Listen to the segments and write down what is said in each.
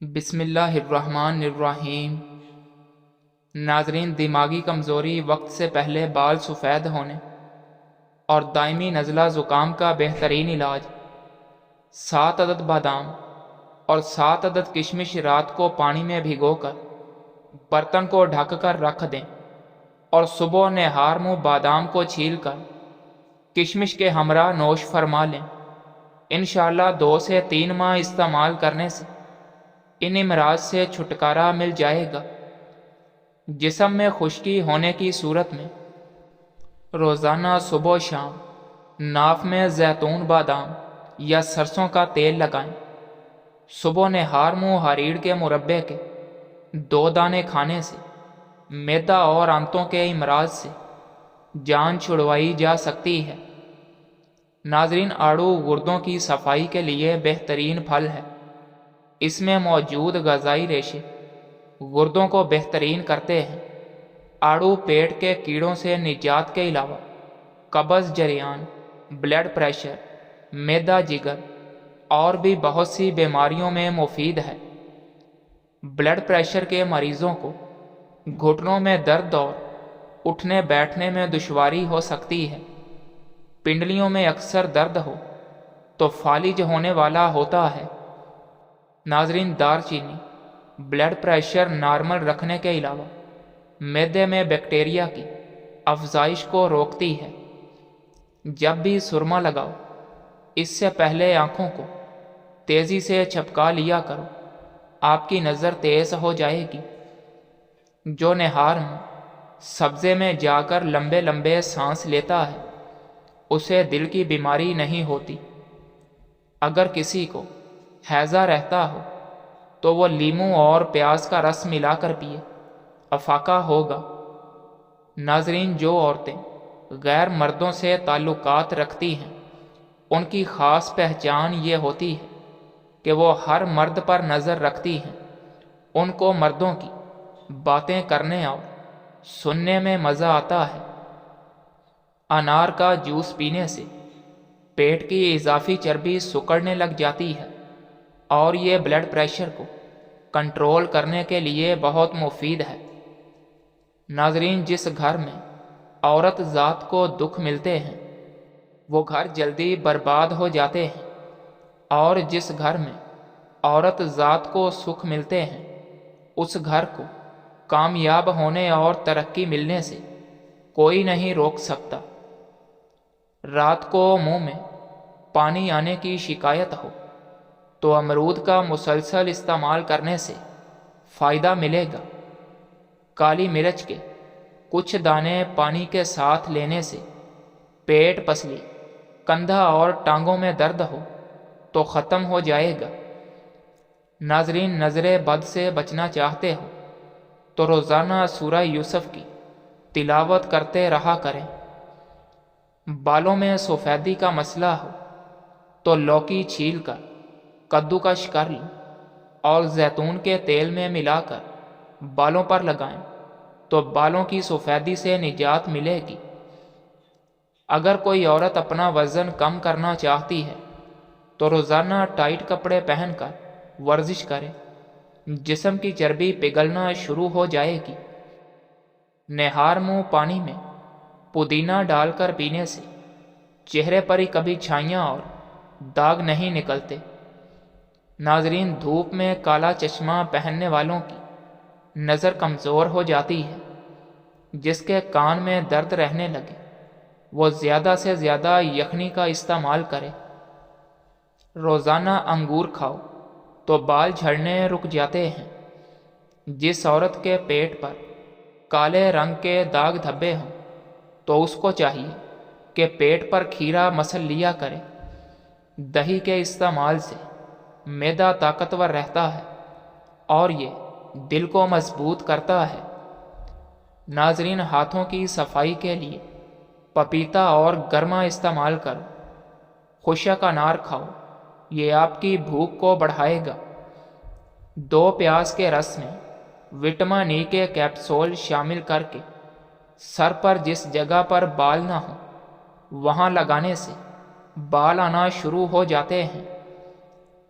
بسم اللہ الرحمن الرحیم۔ ناظرین، دماغی کمزوری، وقت سے پہلے بال سفید ہونے اور دائمی نزلہ زکام کا بہترین علاج 7 عدد بادام اور 7 عدد کشمش رات کو پانی میں بھگو کر برتن کو ڈھک کر رکھ دیں اور صبح نہار منہ بادام کو چھیل کر کشمش کے ہمراہ نوش فرما لیں۔ انشاءاللہ 2 سے 3 ماہ استعمال کرنے سے ان امراض سے چھٹکارا مل جائے گا۔ جسم میں خشکی ہونے کی صورت میں روزانہ صبح و شام ناف میں زیتون بادام یا سرسوں کا تیل لگائیں۔ صبح نہار منہ ہریڑ کے مربے کے 2 دانے کھانے سے معدہ اور آنتوں کے امراض سے جان چھڑوائی جا سکتی ہے۔ ناظرین، آڑو گردوں کی صفائی کے لیے بہترین پھل ہے۔ اس میں موجود غذائی ریشے گردوں کو بہترین کرتے ہیں۔ آڑو پیٹ کے کیڑوں سے نجات کے علاوہ قبض، جریان، بلڈ پریشر، معدہ، جگر اور بھی بہت سی بیماریوں میں مفید ہے۔ بلڈ پریشر کے مریضوں کو گھٹنوں میں درد اور اٹھنے بیٹھنے میں دشواری ہو سکتی ہے۔ پنڈلیوں میں اکثر درد ہو تو فالج ہونے والا ہوتا ہے۔ ناظرین، دار چینی بلڈ پریشر نارمل رکھنے کے علاوہ معدے میں بیکٹیریا کی افزائش کو روکتی ہے۔ جب بھی سرما لگاؤ، اس سے پہلے آنکھوں کو تیزی سے چھپکا لیا کرو، آپ کی نظر تیز ہو جائے گی۔ جو نہار میں سبزے میں جا کر لمبے لمبے سانس لیتا ہے اسے دل کی بیماری نہیں ہوتی۔ اگر کسی کو ہیضہ رہتا ہو تو وہ لیموں اور پیاز کا رس ملا کر پیے، افاقہ ہوگا۔ ناظرین، جو عورتیں غیر مردوں سے تعلقات رکھتی ہیں ان کی خاص پہچان یہ ہوتی ہے کہ وہ ہر مرد پر نظر رکھتی ہیں۔ ان کو مردوں کی باتیں کرنے اور سننے میں مزہ آتا ہے۔ انار کا جوس پینے سے پیٹ کی اضافی چربی سکڑنے لگ جاتی ہے اور یہ بلڈ پریشر کو کنٹرول کرنے کے لیے بہت مفید ہے۔ ناظرین، جس گھر میں عورت ذات کو دکھ ملتے ہیں وہ گھر جلدی برباد ہو جاتے ہیں، اور جس گھر میں عورت ذات کو سکھ ملتے ہیں اس گھر کو کامیاب ہونے اور ترقی ملنے سے کوئی نہیں روک سکتا۔ رات کو منہ میں پانی آنے کی شکایت ہو تو امرود کا مسلسل استعمال کرنے سے فائدہ ملے گا۔ کالی مرچ کے کچھ دانے پانی کے ساتھ لینے سے پیٹ، پسلی، کندھا اور ٹانگوں میں درد ہو تو ختم ہو جائے گا۔ ناظرین، نظر بد سے بچنا چاہتے ہو تو روزانہ سورہ یوسف کی تلاوت کرتے رہا کریں۔ بالوں میں سفیدی کا مسئلہ ہو تو لوکی چھیل کر کدوکش کر لیں اور زیتون کے تیل میں ملا کر بالوں پر لگائیں تو بالوں کی سفیدی سے نجات ملے گی۔ اگر کوئی عورت اپنا وزن کم کرنا چاہتی ہے تو روزانہ ٹائٹ کپڑے پہن کر ورزش کرے، جسم کی چربی پگھلنا شروع ہو جائے گی۔ نہار منہ پانی میں پودینہ ڈال کر پینے سے چہرے پر ہی کبھی چھائیاں اور داغ نہیں نکلتے۔ ناظرین، دھوپ میں کالا چشمہ پہننے والوں کی نظر کمزور ہو جاتی ہے۔ جس کے کان میں درد رہنے لگے وہ زیادہ سے زیادہ یخنی کا استعمال کرے۔ روزانہ انگور کھاؤ تو بال جھڑنے رک جاتے ہیں۔ جس عورت کے پیٹ پر کالے رنگ کے داغ دھبے ہوں تو اس کو چاہیے کہ پیٹ پر کھیرا مسل لیا کرے۔ دہی کے استعمال سے معدہ طاقتور رہتا ہے اور یہ دل کو مضبوط کرتا ہے۔ ناظرین، ہاتھوں کی صفائی کے لیے پپیتا اور گرما استعمال کرو۔ خشک انار کھاؤ، یہ آپ کی بھوک کو بڑھائے گا۔ 2 پیاز کے رس میں وٹامن ای کے کیپسول شامل کر کے سر پر جس جگہ پر بال نہ ہوں وہاں لگانے سے بال آنا شروع ہو جاتے ہیں۔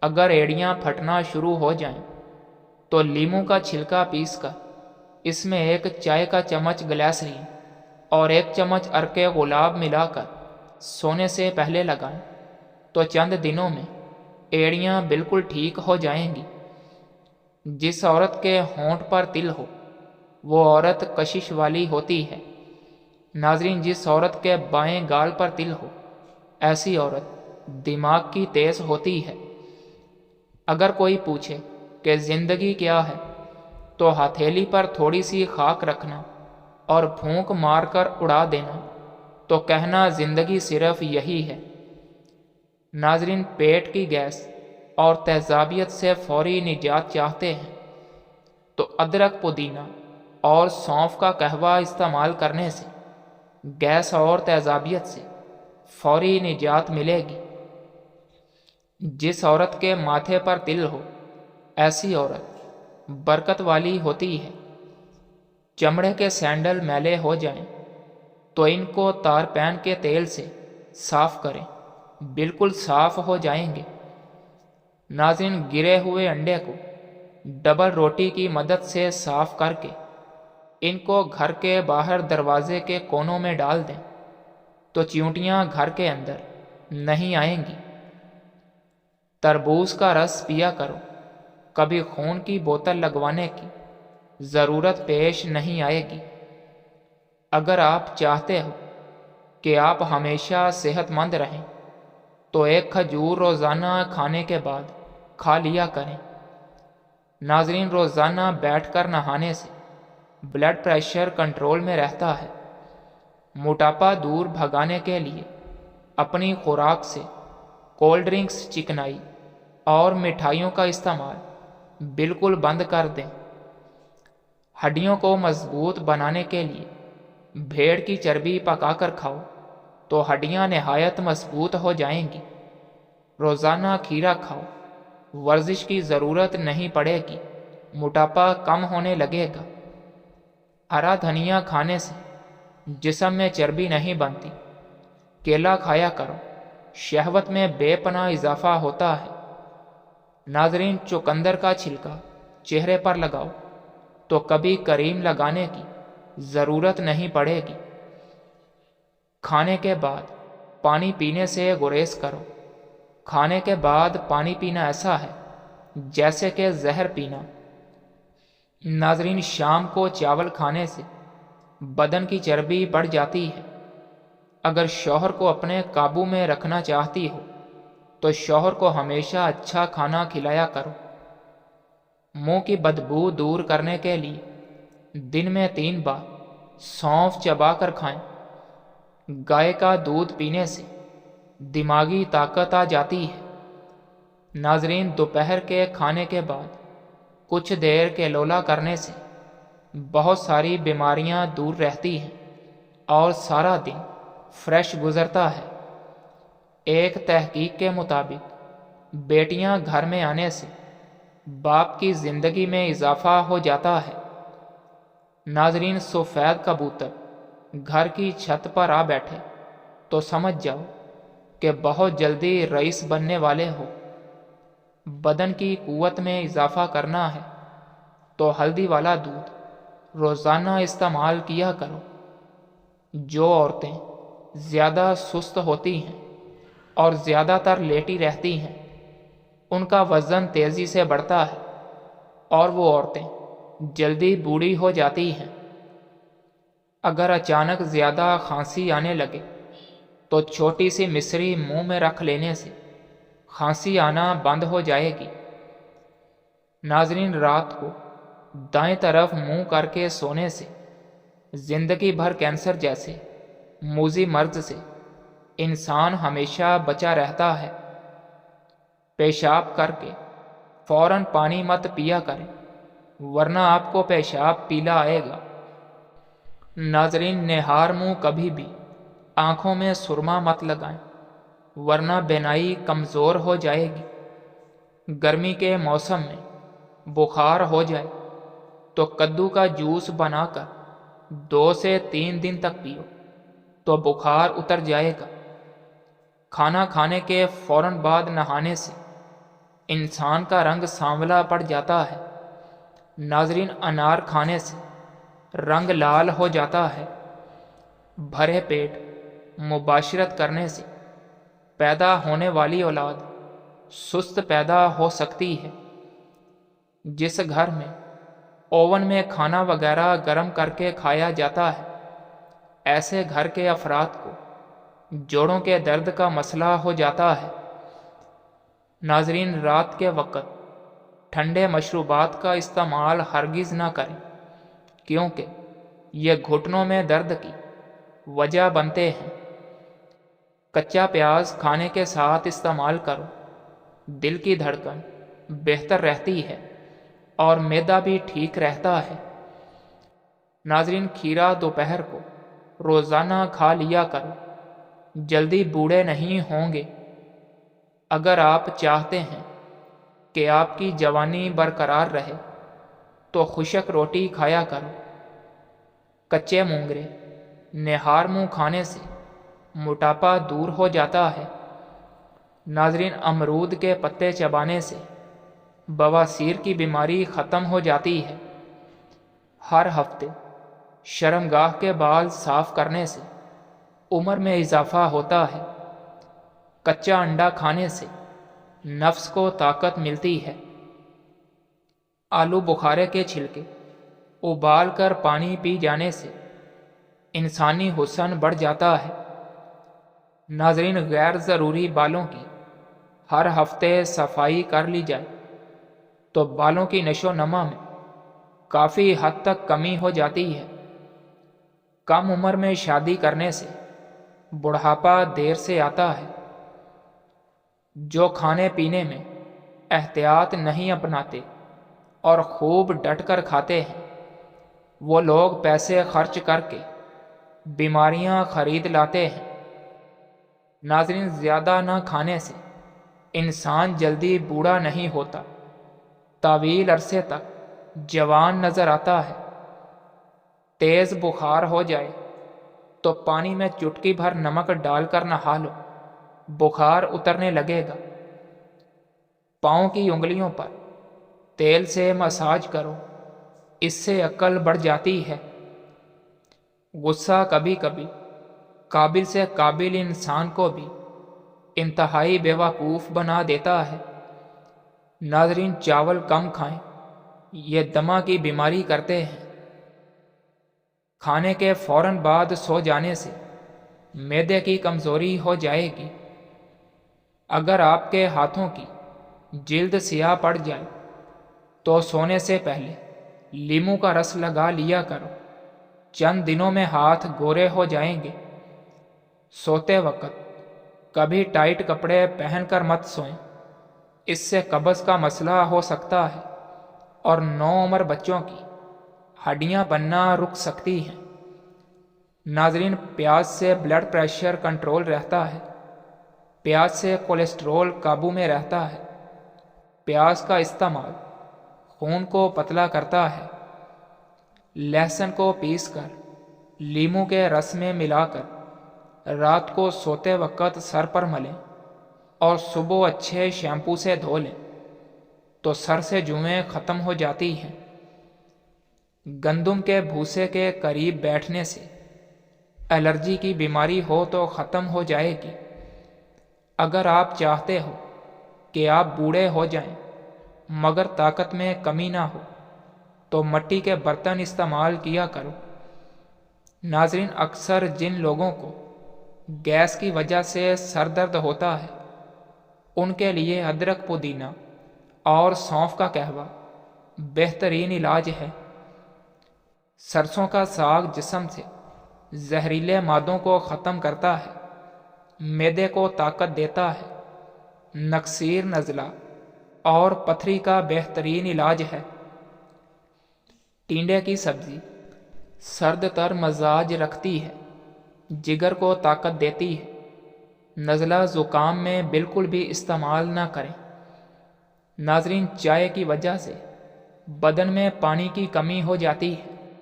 اگر ایڑیاں پھٹنا شروع ہو جائیں تو لیموں کا چھلکا پیس کر اس میں ایک چائے کا چمچ گلیسرین اور ایک چمچ عرق گلاب ملا کر سونے سے پہلے لگائیں تو چند دنوں میں ایڑیاں بالکل ٹھیک ہو جائیں گی۔ جس عورت کے ہونٹ پر تل ہو وہ عورت کشش والی ہوتی ہے۔ ناظرین، جس عورت کے بائیں گال پر تل ہو ایسی عورت دماغ کی تیز ہوتی ہے۔ اگر کوئی پوچھے کہ زندگی کیا ہے تو ہتھیلی پر تھوڑی سی خاک رکھنا اور پھونک مار کر اڑا دینا تو کہنا زندگی صرف یہی ہے۔ ناظرین، پیٹ کی گیس اور تیزابیت سے فوری نجات چاہتے ہیں تو ادرک، پودینہ اور سونف کا قہوہ استعمال کرنے سے گیس اور تیزابیت سے فوری نجات ملے گی۔ جس عورت کے ماتھے پر تل ہو ایسی عورت برکت والی ہوتی ہے۔ چمڑے کے سینڈل میلے ہو جائیں تو ان کو تارپین کے تیل سے صاف کریں، بالکل صاف ہو جائیں گے۔ ناظرین، گرے ہوئے انڈے کو ڈبل روٹی کی مدد سے صاف کر کے ان کو گھر کے باہر دروازے کے کونوں میں ڈال دیں تو چیونٹیاں گھر کے اندر نہیں آئیں گی۔ تربوز کا رس پیا کرو، کبھی خون کی بوتل لگوانے کی ضرورت پیش نہیں آئے گی۔ اگر آپ چاہتے ہو کہ آپ ہمیشہ صحت مند رہیں تو ایک کھجور روزانہ کھانے کے بعد کھا لیا کریں۔ ناظرین، روزانہ بیٹھ کر نہانے سے بلڈ پریشر کنٹرول میں رہتا ہے۔ موٹاپا دور بھگانے کے لیے اپنی خوراک سے کولڈ ڈرنکس، چکنائی اور مٹھائیوں کا استعمال بالکل بند کر دیں۔ ہڈیوں کو مضبوط بنانے کے لیے بھیڑ کی چربی پکا کر کھاؤ تو ہڈیاں نہایت مضبوط ہو جائیں گی۔ روزانہ کھیرا کھاؤ، ورزش کی ضرورت نہیں پڑے گی، موٹاپا کم ہونے لگے گا۔ ہرا دھنیا کھانے سے جسم میں چربی نہیں بنتی۔ کیلا کھایا کرو، شہوت میں بے پناہ اضافہ ہوتا ہے۔ ناظرین، چقندر کا چھلکا چہرے پر لگاؤ تو کبھی کریم لگانے کی ضرورت نہیں پڑے گی۔ کھانے کے بعد پانی پینے سے گریز کرو۔ کھانے کے بعد پانی پینا ایسا ہے جیسے کہ زہر پینا۔ ناظرین، شام کو چاول کھانے سے بدن کی چربی بڑھ جاتی ہے۔ اگر شوہر کو اپنے قابو میں رکھنا چاہتی ہو تو شوہر کو ہمیشہ اچھا کھانا کھلایا کرو۔ منہ کی بدبو دور کرنے کے لیے دن میں 3 بار سونف چبا کر کھائیں۔ گائے کا دودھ پینے سے دماغی طاقت آ جاتی ہے۔ ناظرین، دوپہر کے کھانے کے بعد کچھ دیر کیلولا کرنے سے بہت ساری بیماریاں دور رہتی ہیں اور سارا دن فریش گزرتا ہے۔ ایک تحقیق کے مطابق بیٹیاں گھر میں آنے سے باپ کی زندگی میں اضافہ ہو جاتا ہے۔ ناظرین، سفید کبوتر گھر کی چھت پر آ بیٹھے تو سمجھ جاؤ کہ بہت جلدی رئیس بننے والے ہو۔ بدن کی قوت میں اضافہ کرنا ہے تو ہلدی والا دودھ روزانہ استعمال کیا کرو۔ جو عورتیں زیادہ سست ہوتی ہیں اور زیادہ تر لیٹی رہتی ہیں ان کا وزن تیزی سے بڑھتا ہے اور وہ عورتیں جلدی بوڑھی ہو جاتی ہیں۔ اگر اچانک زیادہ کھانسی آنے لگے تو چھوٹی سی مصری منہ میں رکھ لینے سے کھانسی آنا بند ہو جائے گی۔ ناظرین، رات کو دائیں طرف منہ کر کے سونے سے زندگی بھر کینسر جیسے موذی مرض سے انسان ہمیشہ بچا رہتا ہے۔ پیشاب کر کے فوراً پانی مت پیا کریں ورنہ آپ کو پیشاب پیلا آئے گا۔ ناظرین، نہار منہ کبھی بھی آنکھوں میں سرما مت لگائیں ورنہ بینائی کمزور ہو جائے گی۔ گرمی کے موسم میں بخار ہو جائے تو کدو کا جوس بنا کر 2 سے 3 دن تک پیو تو بخار اتر جائے گا۔ کھانا کھانے کے فوراً بعد نہانے سے انسان کا رنگ سانولا پڑ جاتا ہے ناظرین، انار کھانے سے رنگ لال ہو جاتا ہے۔ بھرے پیٹ مباشرت کرنے سے پیدا ہونے والی اولاد سست پیدا ہو سکتی ہے۔ جس گھر میں اوون میں کھانا وغیرہ گرم کر کے کھایا جاتا ہے، ایسے گھر کے افراد کو جوڑوں کے درد کا مسئلہ ہو جاتا ہے۔ ناظرین، رات کے وقت ٹھنڈے مشروبات کا استعمال ہرگز نہ کریں، کیونکہ یہ گھٹنوں میں درد کی وجہ بنتے ہیں۔ کچا پیاز کھانے کے ساتھ استعمال کرو، دل کی دھڑکن بہتر رہتی ہے اور معدہ بھی ٹھیک رہتا ہے۔ ناظرین، کھیرا دوپہر کو روزانہ کھا لیا کرو، جلدی بوڑھے نہیں ہوں گے۔ اگر آپ چاہتے ہیں کہ آپ کی جوانی برقرار رہے تو خشک روٹی کھایا کرو۔ کچے مونگرے نہار منہ کھانے سے موٹاپا دور ہو جاتا ہے۔ ناظرین، امرود کے پتے چبانے سے بواسیر کی بیماری ختم ہو جاتی ہے۔ ہر ہفتے شرمگاہ کے بال صاف کرنے سے عمر میں اضافہ ہوتا ہے۔ کچا انڈا کھانے سے نفس کو طاقت ملتی ہے۔ آلو بخارے کے چھلکے ابال کر پانی پی جانے سے انسانی حسن بڑھ جاتا ہے۔ ناظرین، غیر ضروری بالوں کی ہر ہفتے صفائی کر لی جائے تو بالوں کی نشو و نما میں کافی حد تک کمی ہو جاتی ہے۔ کم عمر میں شادی کرنے سے بڑھاپا دیر سے آتا ہے۔ جو کھانے پینے میں احتیاط نہیں اپناتے اور خوب ڈٹ کر کھاتے ہیں، وہ لوگ پیسے خرچ کر کے بیماریاں خرید لاتے ہیں۔ ناظرین، زیادہ نہ کھانے سے انسان جلدی بوڑھا نہیں ہوتا، طویل عرصے تک جوان نظر آتا ہے۔ تیز بخار ہو جائے تو پانی میں چٹکی بھر نمک ڈال کر نہا لو، بخار اترنے لگے گا۔ پاؤں کی انگلیوں پر تیل سے مساج کرو، اس سے عقل بڑھ جاتی ہے۔ غصہ کبھی کبھی قابل سے قابل انسان کو بھی انتہائی بیوقوف بنا دیتا ہے۔ ناظرین، چاول کم کھائیں، یہ دمہ کی بیماری کرتے ہیں۔ کھانے کے فوراً بعد سو جانے سے معدے کی کمزوری ہو جائے گی۔ اگر آپ کے ہاتھوں کی جلد سیاہ پڑ جائے تو سونے سے پہلے لیموں کا رس لگا لیا کرو، چند دنوں میں ہاتھ گورے ہو جائیں گے۔ سوتے وقت کبھی ٹائٹ کپڑے پہن کر مت سوئیں، اس سے قبض کا مسئلہ ہو سکتا ہے اور نوعمر بچوں کی ہڈیاں بننا رک سکتی ہیں۔ ناظرین، پیاز سے بلڈ پریشر کنٹرول رہتا ہے، پیاز سے کولیسٹرول قابو میں رہتا ہے۔ پیاز کا استعمال خون کو پتلا کرتا ہے۔ لہسن کو پیس کر لیموں کے رس میں ملا کر رات کو سوتے وقت سر پر ملیں اور صبح اچھے شیمپو سے دھو لیں تو سر سے جوئیں ختم ہو جاتی ہیں۔ گندم کے بھوسے کے قریب بیٹھنے سے الرجی کی بیماری ہو تو ختم ہو جائے گی۔ اگر آپ چاہتے ہو کہ آپ بوڑھے ہو جائیں مگر طاقت میں کمی نہ ہو تو مٹی کے برتن استعمال کیا کرو۔ ناظرین، اکثر جن لوگوں کو گیس کی وجہ سے سر درد ہوتا ہے ان کے لیے ادرک، پودینہ اور سونف کا قہوہ بہترین علاج ہے۔ سرسوں کا ساگ جسم سے زہریلے مادوں کو ختم کرتا ہے، معدے کو طاقت دیتا ہے، نکسیر، نزلہ اور پتھری کا بہترین علاج ہے۔ ٹینڈے کی سبزی سرد تر مزاج رکھتی ہے، جگر کو طاقت دیتی ہے۔ نزلہ زکام میں بالکل بھی استعمال نہ کریں۔ ناظرین، چائے کی وجہ سے بدن میں پانی کی کمی ہو جاتی ہے۔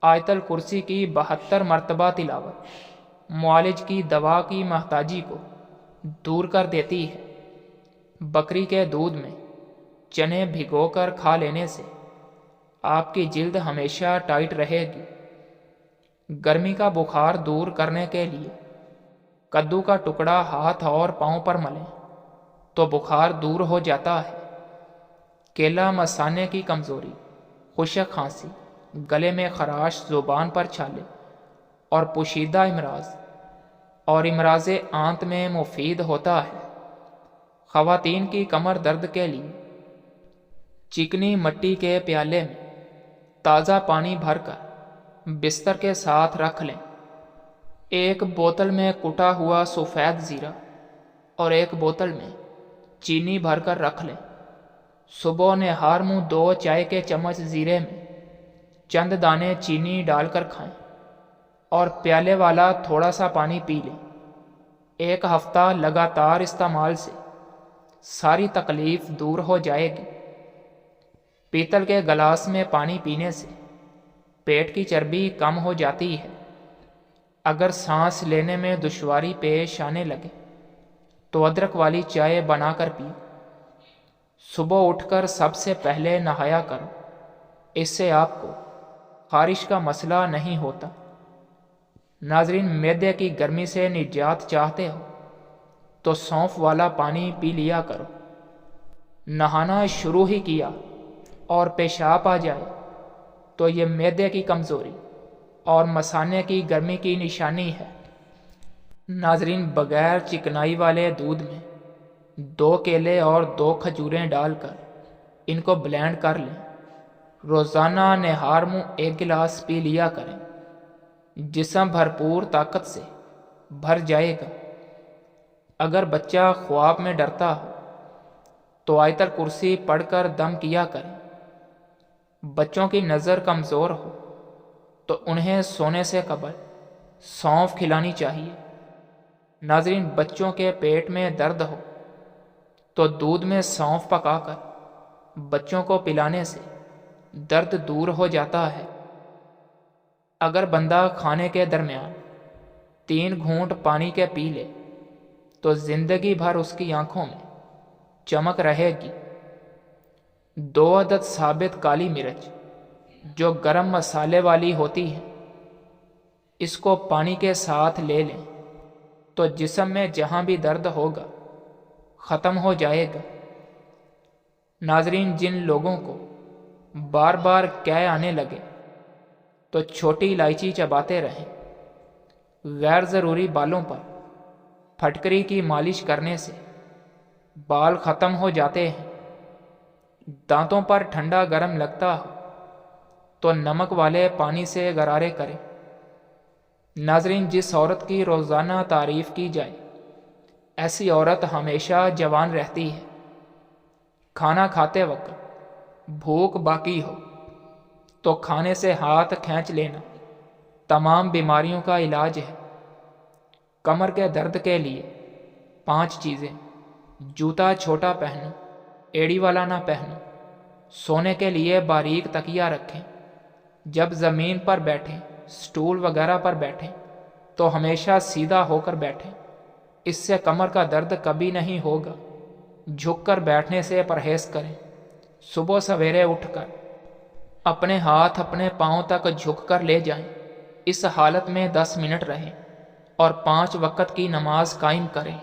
آیت الکرسی کی 72 مرتبہ تلاوت معالج کی دوا کی محتاجی کو دور کر دیتی ہے۔ بکری کے دودھ میں چنے بھگو کر کھا لینے سے آپ کی جلد ہمیشہ ٹائٹ رہے گی۔ گرمی کا بخار دور کرنے کے لیے کدو کا ٹکڑا ہاتھ اور پاؤں پر ملیں تو بخار دور ہو جاتا ہے۔ کیلا مثانے کی کمزوری، خشک کھانسی، گلے میں خراش، زبان پر چھالے اور پوشیدہ امراض اور امراض آنت میں مفید ہوتا ہے۔ خواتین کی کمر درد کے لیے چکنی مٹی کے پیالے میں تازہ پانی بھر کر بستر کے ساتھ رکھ لیں۔ ایک بوتل میں کٹا ہوا سفید زیرہ اور ایک بوتل میں چینی بھر کر رکھ لیں۔ صبح نہار منہ 2 چائے کے چمچ زیرے میں چند دانے چینی ڈال کر کھائیں اور پیالے والا تھوڑا سا پانی پی لیں۔ 1 ہفتہ لگاتار استعمال سے ساری تکلیف دور ہو جائے گی۔ پیتل کے گلاس میں پانی پینے سے پیٹ کی چربی کم ہو جاتی ہے۔ اگر سانس لینے میں دشواری پیش آنے لگے تو ادرک والی چائے بنا کر پی۔ صبح اٹھ کر سب سے پہلے نہایا کرو، اس سے آپ کو خارش کا مسئلہ نہیں ہوتا۔ ناظرین، معدے کی گرمی سے نجات چاہتے ہو تو سونف والا پانی پی لیا کرو۔ نہانا شروع ہی کیا اور پیشاب آ جائے تو یہ معدے کی کمزوری اور مثانے کی گرمی کی نشانی ہے۔ ناظرین، بغیر چکنائی والے دودھ میں 2 کیلے اور 2 کھجوریں ڈال کر ان کو بلینڈ کر لیں۔ روزانہ نہار منہ 1 گلاس پی لیا کریں۔ جسم بھرپور طاقت سے بھر جائے گا۔ اگر بچہ خواب میں ڈرتا ہو تو آیت الکرسی پڑھ کر دم کیا کریں۔ بچوں کی نظر کمزور ہو تو انہیں سونے سے قبل سونف کھلانی چاہیے۔ ناظرین، بچوں کے پیٹ میں درد ہو تو دودھ میں سونف پکا کر بچوں کو پلانے سے درد دور ہو جاتا ہے۔ اگر بندہ کھانے کے درمیان 3 گھونٹ پانی کے پی لے تو زندگی بھر اس کی آنکھوں میں چمک رہے گی۔ 2 عدد ثابت کالی مرچ جو گرم مسالے والی ہوتی ہے، اس کو پانی کے ساتھ لے لیں تو جسم میں جہاں بھی درد ہوگا ختم ہو جائے گا۔ ناظرین، جن لوگوں کو بار بار قے آنے لگے تو چھوٹی الائچی چباتے رہیں۔ غیر ضروری بالوں پر پھٹکری کی مالش کرنے سے بال ختم ہو جاتے ہیں۔ دانتوں پر ٹھنڈا گرم لگتا ہو تو نمک والے پانی سے غرارے کریں۔ ناظرین، جس عورت کی روزانہ تعریف کی جائے ایسی عورت ہمیشہ جوان رہتی ہے۔ کھانا کھاتے وقت بھوک باقی ہو تو کھانے سے ہاتھ کھینچ لینا تمام بیماریوں کا علاج ہے۔ کمر کے درد کے لیے 5 چیزیں: جوتا چھوٹا پہنو، ایڑی والا نہ پہنو، سونے کے لیے باریک تکیہ رکھیں، جب زمین پر بیٹھیں، سٹول وغیرہ پر بیٹھیں تو ہمیشہ سیدھا ہو کر بیٹھیں، اس سے کمر کا درد کبھی نہیں ہوگا۔ جھک کر بیٹھنے سے پرہیز کریں۔ صبح سویرے اٹھ کر اپنے ہاتھ اپنے پاؤں تک جھک کر لے جائیں۔ اس حالت میں 10 منٹ رہیں اور 5 وقت کی نماز قائم کریں۔